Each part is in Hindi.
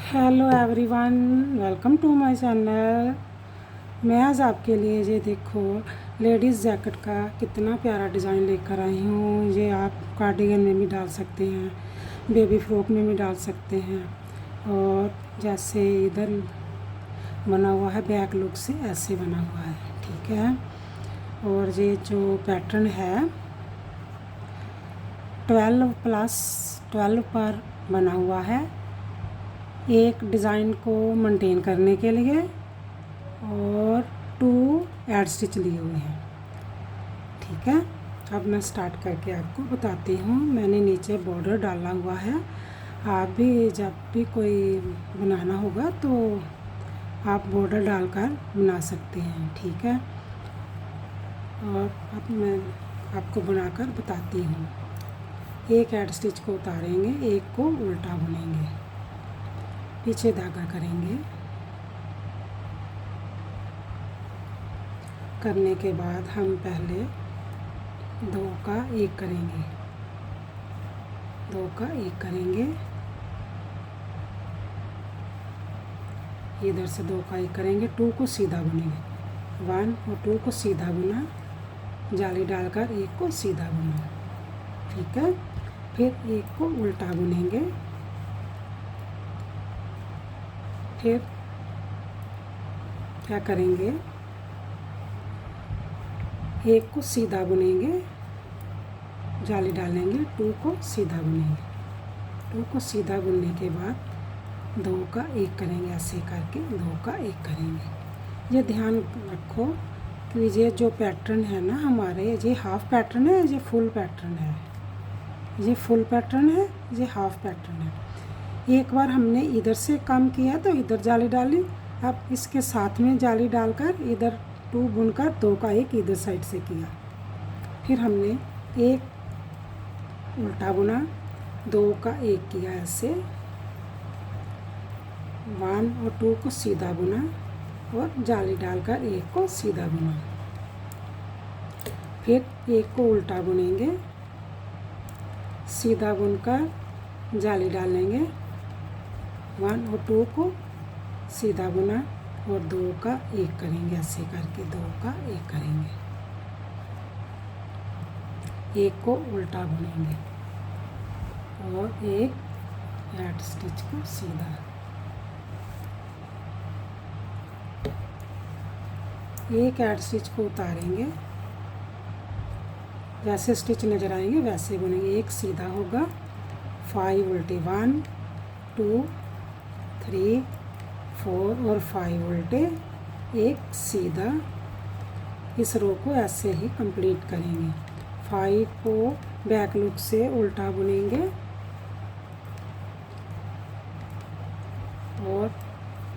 Hello everyone, welcome to my channel. मैं आज आपके लिए ये देखो लेडीज़ जैकेट का कितना प्यारा डिज़ाइन लेकर आई हूँ। ये आप कार्डिगन में भी डाल सकते हैं, बेबी फ्रॉक में भी डाल सकते हैं। और जैसे इधर बना हुआ है बैक लुक से, ऐसे बना हुआ है, ठीक है। और ये जो पैटर्न है 12+12 पर बना हुआ है, एक डिज़ाइन को मेंटेन करने के लिए, और 2 एड स्टिच लिए हुए हैं, ठीक है। अब मैं स्टार्ट करके आपको बताती हूँ। मैंने नीचे बॉर्डर डाला हुआ है। आप भी जब भी कोई बनाना होगा तो आप बॉर्डर डालकर बना सकते हैं, ठीक है। और अब मैं आपको बनाकर बताती हूँ। एक एड स्टिच को उतारेंगे, एक को उल्टा बुनेंगे, पीछे धागा करेंगे। करने के बाद हम पहले 2 का 1 करेंगे, 2 का 1 करेंगे, इधर से 2 का 1 करेंगे, 2 को सीधा बुनेंगे, 1 और 2 को सीधा बुना, जाली डालकर 1 को सीधा बुना, ठीक है। फिर 1 को उल्टा बुनेंगे, फिर क्या करेंगे, 1 को सीधा बुनेंगे, जाली डालेंगे, 2 को सीधा बुनेंगे, 2 को सीधा बुनने के बाद 2 का 1 करेंगे, ऐसे करके 2 का 1 करेंगे। ये ध्यान रखो कि ये जो पैटर्न है ना हमारे, ये हाफ पैटर्न है, ये फुल पैटर्न है, ये फुल पैटर्न है, ये हाफ पैटर्न है। एक बार हमने इधर से कम किया तो इधर जाली डाली, अब इसके साथ में जाली डालकर इधर 2 बुनकर 2 का 1 इधर साइड से किया। फिर हमने 1 उल्टा बुना, 2 का 1 किया, ऐसे 1 और 2 को सीधा बुना और जाली डालकर 1 को सीधा बुना। फिर 1 को उल्टा बुनेंगे, सीधा बुनकर जाली डालेंगे, 1 और 2 को सीधा बुना और 2 का 1 करेंगे, ऐसे करके 2 का 1 करेंगे, 1 को उल्टा बुनेंगे और 1 एड स्टिच को सीधा, 1 एड स्टिच को उतारेंगे, जैसे स्टिच नज़र आएंगे वैसे बुनेंगे। 1 सीधा होगा, 5 उल्टे, 1 2 3 4 और 5 उल्टे, 1 सीधा। इस रो को ऐसे ही कंप्लीट करेंगे। 5 को बैक लुक से उल्टा बुनेंगे और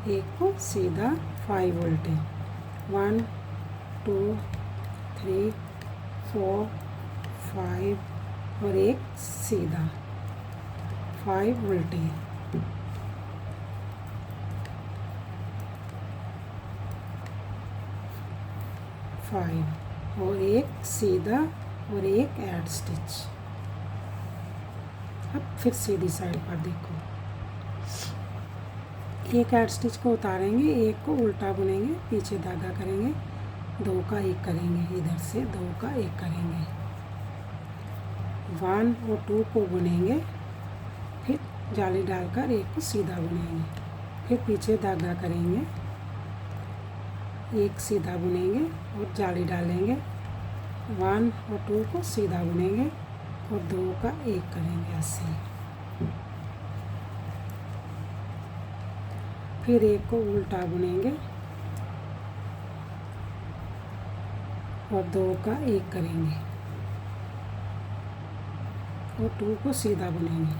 1 को सीधा, 5 उल्टे, 1 2 3 4 5 और 1 सीधा, 5 उल्टे, 5 और 1 सीधा और 1 एड स्टिच। अब फिर सीधी साइड पर देखो, 1 एड स्टिच को उतारेंगे, 1 को उल्टा बुनेंगे, पीछे धागा करेंगे, 2 का 1 करेंगे, इधर से 2 का 1 करेंगे, 1 और 2 को बुनेंगे, फिर जाली डालकर 1 को सीधा बुनेंगे, फिर पीछे धागा करेंगे, 1 सीधा बुनेंगे और जाली डालेंगे, 1 और 2 को सीधा बुनेंगे और 2 का 1 करेंगे, ऐसे। फिर 1 को उल्टा बुनेंगे और 2 का 1 करेंगे और 2 को सीधा बुनेंगे,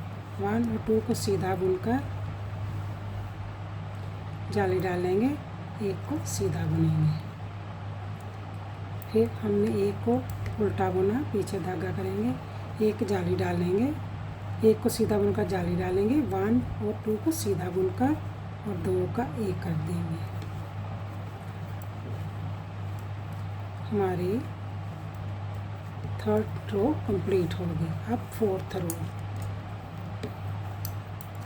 1 और 2 को सीधा बुनकर जाली डालेंगे, 1 को सीधा बुनेंगे। फिर हमने 1 को उल्टा बुना, पीछे धागा करेंगे, 1 जाली डालेंगे, 1 को सीधा बुनकर जाली डालेंगे, 1 और 2 को सीधा बुनकर और 2 का 1 कर देंगे। हमारी 3rd रो कंप्लीट होगी। अब 4th रो,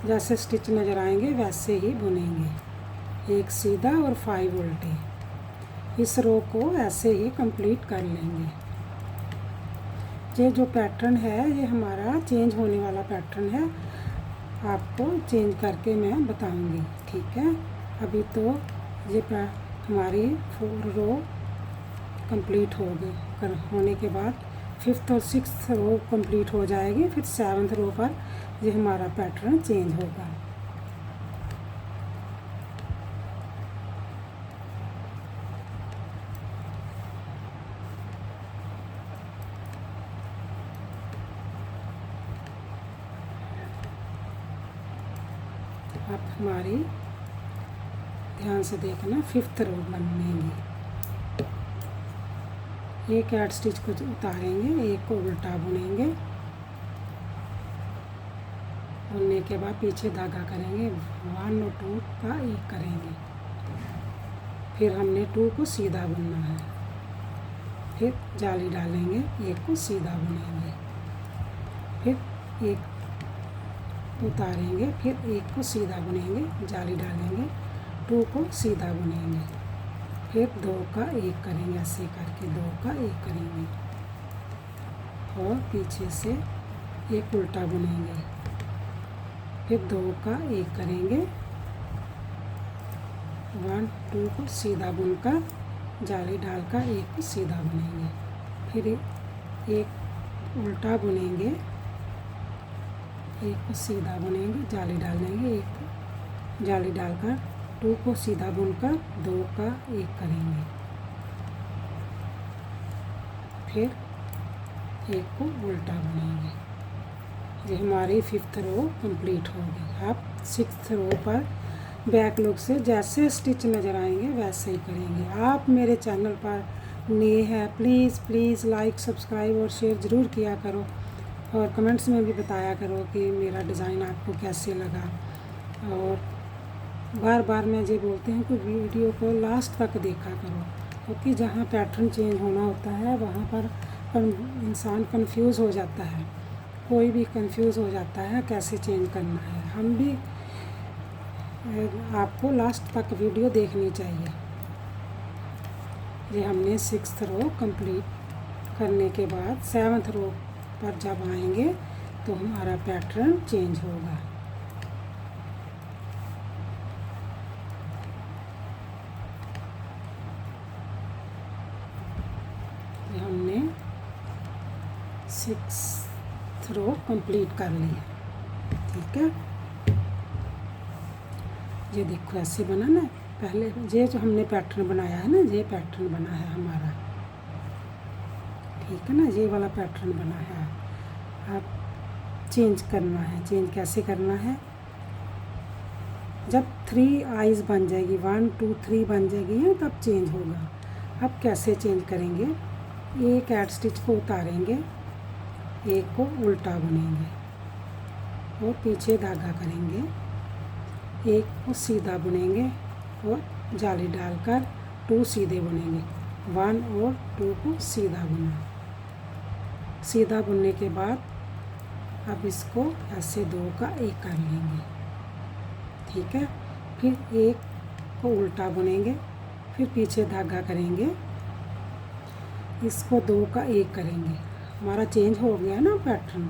जैसे स्टिच नज़र आएंगे वैसे ही बुनेंगे, एक सीधा और 5 उल्टे। इस रो को ऐसे ही कंप्लीट कर लेंगे। ये जो पैटर्न है ये हमारा चेंज होने वाला पैटर्न है, आपको चेंज करके मैं बताऊंगी, ठीक है। अभी तो ये हमारी 4 रो कंप्लीट हो गई, होने के बाद 5th और 6th रो कंप्लीट हो जाएगी, फिर 7th रो पर ये हमारा पैटर्न चेंज होगा। अब हमारी ध्यान से देखना 5th रो बनेगी। एक ऐड स्टिच को उतारेंगे, एक को उल्टा बुनेंगे, बुनने के बाद पीछे धागा करेंगे, 1 और 2 का एक करेंगे, फिर हमने 2 को सीधा बुनना है, फिर जाली डालेंगे, एक को सीधा बुनेंगे, फिर एक उतारेंगे, फिर एक को सीधा बुनेंगे, जाली डालेंगे, 2 को सीधा बुनेंगे, फिर 2 का एक करेंगे, ऐसे करके 2 का एक करेंगे और पीछे से एक उल्टा बुनेंगे, फिर 2 का एक करेंगे, 1 2 को सीधा बुनकर जाली डालकर एक को सीधा बुनेंगे, फिर एक उल्टा बुनेंगे, एक को सीधा बुनेंगे, जाली डाल देंगे, एक जाली डालकर 2 को सीधा बुनकर 2 का एक करेंगे, फिर एक को उल्टा बुनेंगे। ये हमारी 5th रो कंप्लीट होगी। अब 6th रो पर बैक लुक से जैसे स्टिच नज़र आएंगे वैसे ही करेंगे। आप मेरे चैनल पर नए हैं, प्लीज़ लाइक सब्सक्राइब और शेयर ज़रूर किया करो, और कमेंट्स में भी बताया करो कि मेरा डिज़ाइन आपको कैसे लगा। और बार बार मैं ये बोलती हूँ कि वीडियो को लास्ट तक देखा करो, क्योंकि जहाँ पैटर्न चेंज होना होता है वहाँ पर इंसान कंफ्यूज हो जाता है, कोई भी कंफ्यूज हो जाता है कैसे चेंज करना है। हम भी आपको लास्ट तक वीडियो देखनी चाहिए। ये हमने 6th रो कंप्लीट करने के बाद 7th रो पर जब आएंगे तो हमारा पैटर्न चेंज होगा। ये हमने 6th रो कंप्लीट कर ली है, ठीक है। ये देखो ऐसे बना ना, पहले ये जो हमने पैटर्न बनाया है ना, ये पैटर्न बना है हमारा, ठीक है ना, ये वाला पैटर्न बना है। अब चेंज करना है, चेंज कैसे करना है, जब 3 आइज़ बन जाएगी, 1 2 3 बन जाएगी ना, तब चेंज होगा। अब कैसे चेंज करेंगे, एक ऐड स्टिच को उतारेंगे, एक को उल्टा बुनेंगे और पीछे धागा करेंगे, एक को सीधा बुनेंगे और जाली डालकर 2 सीधे बुनेंगे, 1 और 2 को सीधा बुना। सीधा बुनने के बाद अब इसको ऐसे 2 का एक कर लेंगे, ठीक है। फिर एक को उल्टा बुनेंगे, फिर पीछे धागा करेंगे, इसको 2 का एक करेंगे। हमारा चेंज हो गया ना पैटर्न।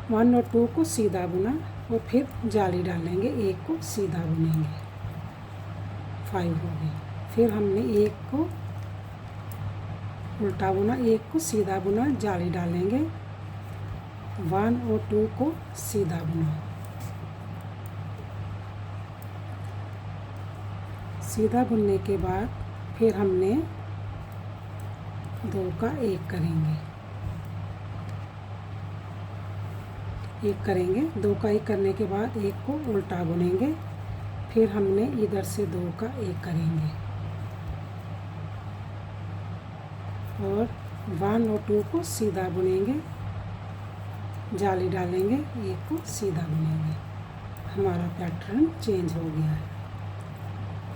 वन और 2 को सीधा बुना और फिर जाली डालेंगे, एक को सीधा बुनेंगे, 5 हो गए। फिर हमने एक को उल्टा बुना, एक को सीधा बुना, जाली डालेंगे, 1 और 2 को सीधा बुना। सीधा बुनने के बाद फिर हमने 2 का एक करेंगे, एक करेंगे, 2 का एक करने के बाद एक को उल्टा बुनेंगे, फिर हमने इधर से 2 का एक करेंगे और 1 और 2 को सीधा बुनेंगे, जाली डालेंगे, एक को सीधा बुनेंगे। हमारा पैटर्न चेंज हो गया है।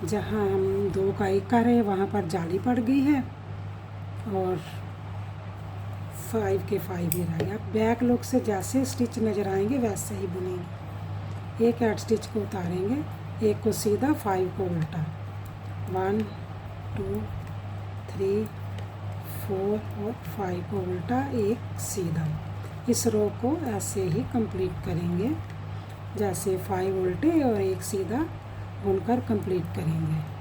जहाँ हम 2 का 1 कर रहे हैं वहाँ पर जाली पड़ गई है और 5 के 5 ही रह गया। बैक लुक से जैसे स्टिच नज़र आएंगे वैसे ही बुनेंगे। एक ऐड स्टिच को उतारेंगे, एक को सीधा, 5 को उल्टा, 1 2 3 4 और 5 को उल्टा, एक सीधा। इस रो को ऐसे ही कंप्लीट करेंगे, जैसे 5 उल्टे और एक सीधा बुनकर कंप्लीट करेंगे।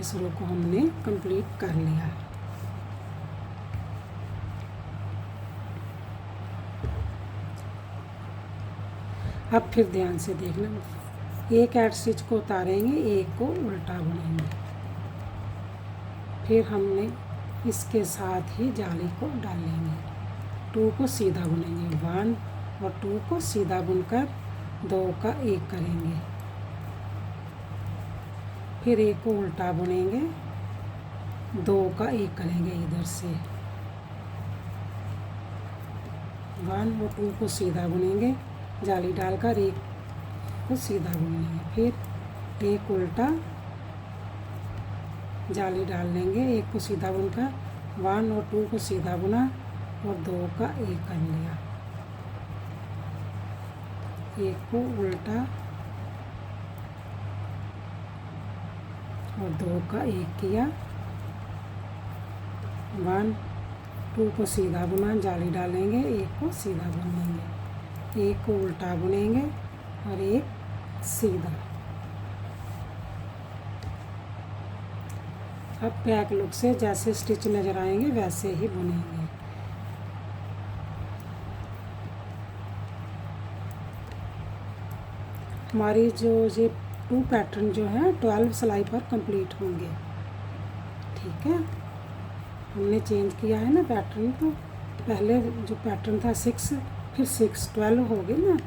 इस रो को हमने कंप्लीट कर लिया। अब फिर ध्यान से देखना, एक ऐड स्टिच को उतारेंगे, एक को उल्टा बुनेंगे, फिर हमने इसके साथ ही जाली को डालेंगे, 2 को सीधा बुनेंगे, 1 और 2 को सीधा बुनकर 2 का 1 करेंगे, फिर एक को उल्टा बुनेंगे, 2 का 1 करेंगे इधर से, 1 और 2 को सीधा बुनेंगे, जाली डालकर 1 को सीधा बुनेंगे, फिर एक उल्टा, जाली डाल लेंगे, 1 को सीधा बुनकर 1 और 2 को सीधा बुना और 2 का 1 कर लिया, 1 को उल्टा और 2 का 1 किया, 1 2 को सीधा बुना, जाली डालेंगे, 1 को सीधा बुनेंगे, 1 को उल्टा बुनेंगे और 1 सीधा। अब बैक लुक से जैसे स्टिच नज़र आएंगे वैसे ही बुनेंगे। हमारी जो ये 2 पैटर्न जो है 12 सिलाई पर कंप्लीट होंगे। ठीक है, हमने चेंज किया है ना पैटर्न, तो पहले जो पैटर्न था 6, फिर 6 12 हो गए ना।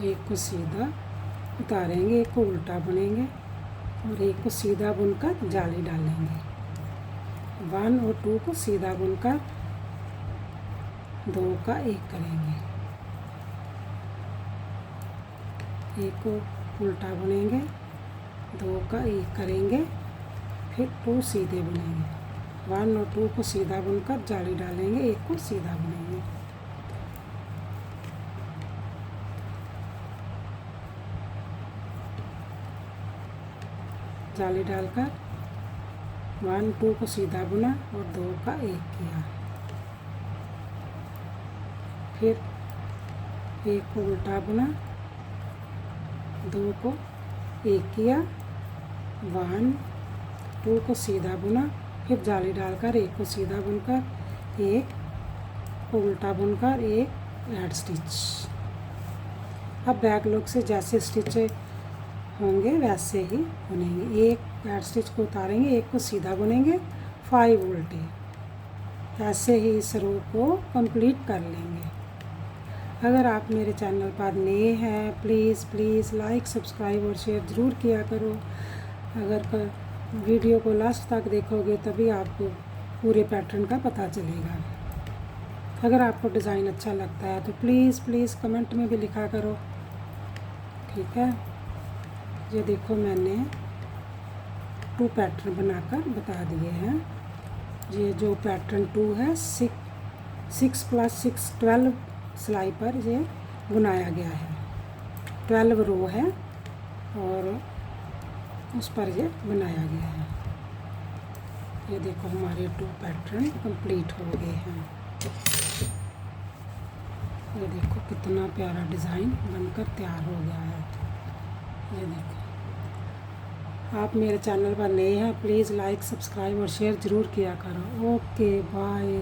एक को सीधा उतारेंगे, एक को उल्टा बुनेंगे और एक को सीधा बुनकर जाली डालेंगे, 1 और 2 को सीधा बुनकर 2 का 1 करेंगे, एक को उल्टा बुनेंगे, 2 का 1 करेंगे, फिर 2 सीधे बुनेंगे, 1 और 2 को सीधा बुनकर जाली डालेंगे, 1 को सीधा बुनेंगे, जाली डालकर 1 2 को सीधा बुना और 2 का 1 किया, फिर 1 को उल्टा बुना, 2 को 1 किया, 1 2 को सीधा बुना, फिर जाली डालकर 1 को सीधा बुनकर 1 को उल्टा बुनकर 1 ऐड स्टिच। अब बैक लुक से जैसे स्टिच होंगे वैसे ही बुनेंगे, एक ऐड स्टिच को उतारेंगे, एक को सीधा बुनेंगे, 5 उल्टे, ऐसे ही इस रो को कंप्लीट कर लेंगे। अगर आप मेरे चैनल पर नए हैं प्लीज़ लाइक सब्सक्राइब और शेयर ज़रूर किया करो। अगर वीडियो को लास्ट तक देखोगे तभी आपको पूरे पैटर्न का पता चलेगा। अगर आपको डिज़ाइन अच्छा लगता है तो प्लीज़ कमेंट में भी लिखा करो। ठीक है, ये देखो मैंने 2 पैटर्न बनाकर बता दिए हैं। ये जो पैटर्न 2 है 6 + 6 12 सिलाई पर ये बुनाया गया है, 12 रो है और उस पर ये बनाया गया है। ये देखो हमारे 2 पैटर्न कंप्लीट हो गए हैं। ये देखो कितना प्यारा डिज़ाइन बनकर तैयार हो गया है। ये देखो, आप मेरे चैनल पर नए हैं, प्लीज़ लाइक सब्सक्राइब और शेयर ज़रूर किया करो। Okay bye.